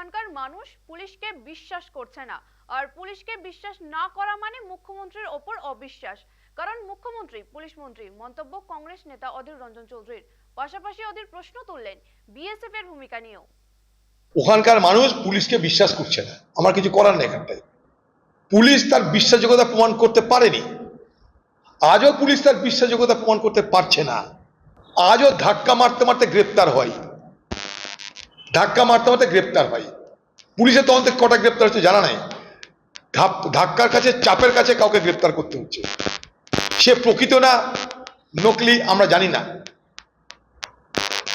এখানকার মানুষ পুলিশকে বিশ্বাস করছে না, আর পুলিশকে বিশ্বাস না করা মানে মুখ্যমন্ত্রীর ওপর অবিশ্বাস। কারণ মুখ্যমন্ত্রী পুলিশ মন্ত্রী মন্তব্য কংগ্রেস নেতা অধীর রঞ্জন চৌধুরীর। পাশাপাশি অধীর প্রশ্ন তুললেন বিএসএফ এর ভূমিকা নিয়েও। ওখানকার মানুষ পুলিশকে বিশ্বাস করছে না, আমার কিছু করার নেই। এখানটায় পুলিশ তার বিশ্বাসযোগ্যতা প্রমাণ করতে পারেনি, আজও পুলিশ তার বিশ্বাসযোগ্যতা প্রমাণ করতে পারছে না। আজও ধাক্কা মারতে মারতে গ্রেপ্তার হয়, ধাক্কা মারতে মারতে গ্রেপ্তার হয়। পুলিশের তদন্তে কটা গ্রেপ্তার হচ্ছে জানা নাই। ধাক্কার কাছে, চাপের কাছে কাউকে গ্রেপ্তার করতে হচ্ছে। সে প্রকৃত না নকলি আমরা জানি না,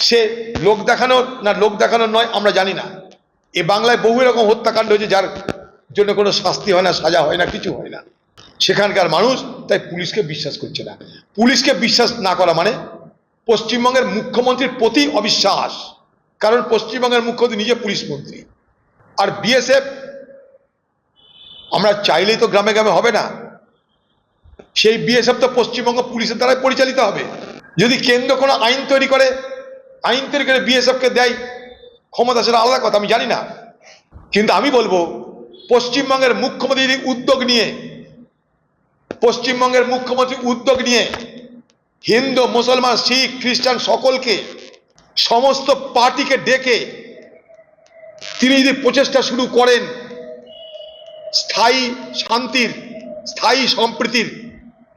সে লোক দেখানোর না লোক দেখানোর নয় আমরা জানি না। এ বাংলায় বহু রকম হত্যাকাণ্ড হয়েছে যার জন্য কোনো শাস্তি হয় না, সাজা হয় না, কিছু হয় না। সেখানকার মানুষ তাই পুলিশকে বিশ্বাস করছে না। পুলিশকে বিশ্বাস না করা মানে পশ্চিমবঙ্গের মুখ্যমন্ত্রীর প্রতি অবিশ্বাস। কারণ পশ্চিমবঙ্গের মুখ্যমন্ত্রী নিজে পুলিশ মন্ত্রী। আর বিএসএফ আমরা চাইলেই তো গ্রামে গ্রামে হবে না, সেই বিএসএফ তো পশ্চিমবঙ্গ পুলিশের দ্বারাই পরিচালিত হবে। যদি কেন্দ্র কোনো আইন তৈরি করে, আইন তৈরি করে বিএসএফকে দেয় ক্ষমতা, সেটা আলাদা কথা, আমি জানি না। কিন্তু আমি বলবো পশ্চিমবঙ্গের মুখ্যমন্ত্রী উদ্যোগ নিয়ে, পশ্চিমবঙ্গের মুখ্যমন্ত্রী উদ্যোগ নিয়ে হিন্দু, মুসলমান, শিখ, খ্রিস্টান সকলকে, সমস্ত পার্টিকে ডেকে তিনি যদি প্রচেষ্টা শুরু করেন স্থায়ী শান্তির, স্থায়ী সম্প্রীতির,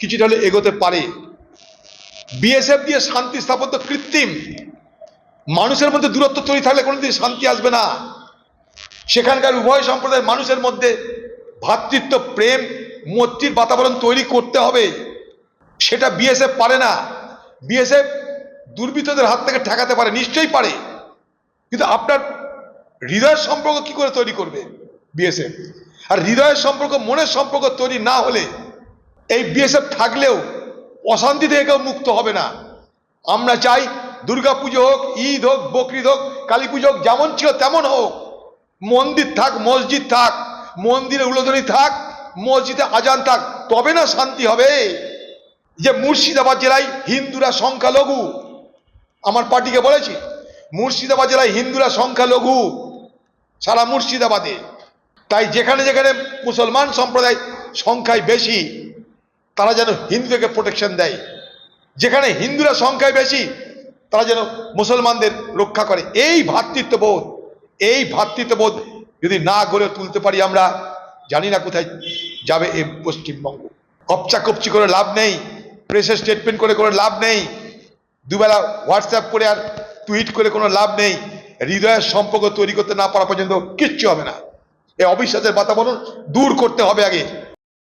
কিছুটা হলে এগোতে পারে। বিএসএফ দিয়ে শান্তি স্থাপত্য কৃত্রিম, মানুষের মধ্যে দূরত্ব তৈরি থাকলে কোনোদিন শান্তি আসবে না। সেখানকার উভয় সম্প্রদায়ের মানুষের মধ্যে ভ্রাতৃত্ব, প্রেম, মৈত্রীর বাতাবরণ তৈরি করতে হবে। সেটা বিএসএফ পারে না। বিএসএফ দুর্বৃত্তদের হাত থেকে ঠেকাতে পারে, নিশ্চয়ই পারে, কিন্তু আপনার হৃদয়ের সম্পর্ক কি করে তৈরি করবে বিএসএফ? আর হৃদয়ের সম্পর্ক, মনের সম্পর্ক তৈরি না হলে এই বিএসএফ থাকলেও অশান্তি থেকে কেউ মুক্ত হবে না। আমরা চাই দুর্গাপুজো হোক, ঈদ হোক, বকরিদ হোক, কালী পুজো হোক, যেমন ছিল তেমন হোক। মন্দির থাক, মসজিদ থাক, মন্দিরে উলোধনী থাক, মসজিদে আজান থাক, তবে না শান্তি হবে। যে মুর্শিদাবাদ জেলায় হিন্দুরা সংখ্যালঘু, আমার পার্টিকে বলেছি মুর্শিদাবাদ জেলায় হিন্দুরা সংখ্যালঘু সারা মুর্শিদাবাদে। তাই যেখানে যেখানে মুসলমান সম্প্রদায় সংখ্যায় বেশি তারা যেন হিন্দুদেরকে প্রোটেকশন দেয়, যেখানে হিন্দুরা সংখ্যায় বেশি তারা যেন মুসলমানদের রক্ষা করে। এই ভ্রাতৃত্ববোধ, এই ভ্রাতৃত্ববোধ যদি না গড়ে তুলতে পারি আমরা, জানি না কোথায় যাবে এই পশ্চিমবঙ্গ। কপচাকপচি করে লাভ নেই, প্রেসের স্টেটমেন্ট করে করে লাভ নেই, দুবেলা হোয়াটসঅ্যাপ করে আর টুইট করে কোনো লাভ নেই। হৃদয়ের সম্পর্ক তৈরি করতে না পারা পর্যন্ত কিচ্ছু হবে না। এই অবিশ্বাসের বাতাবরণ দূর করতে হবে আগে।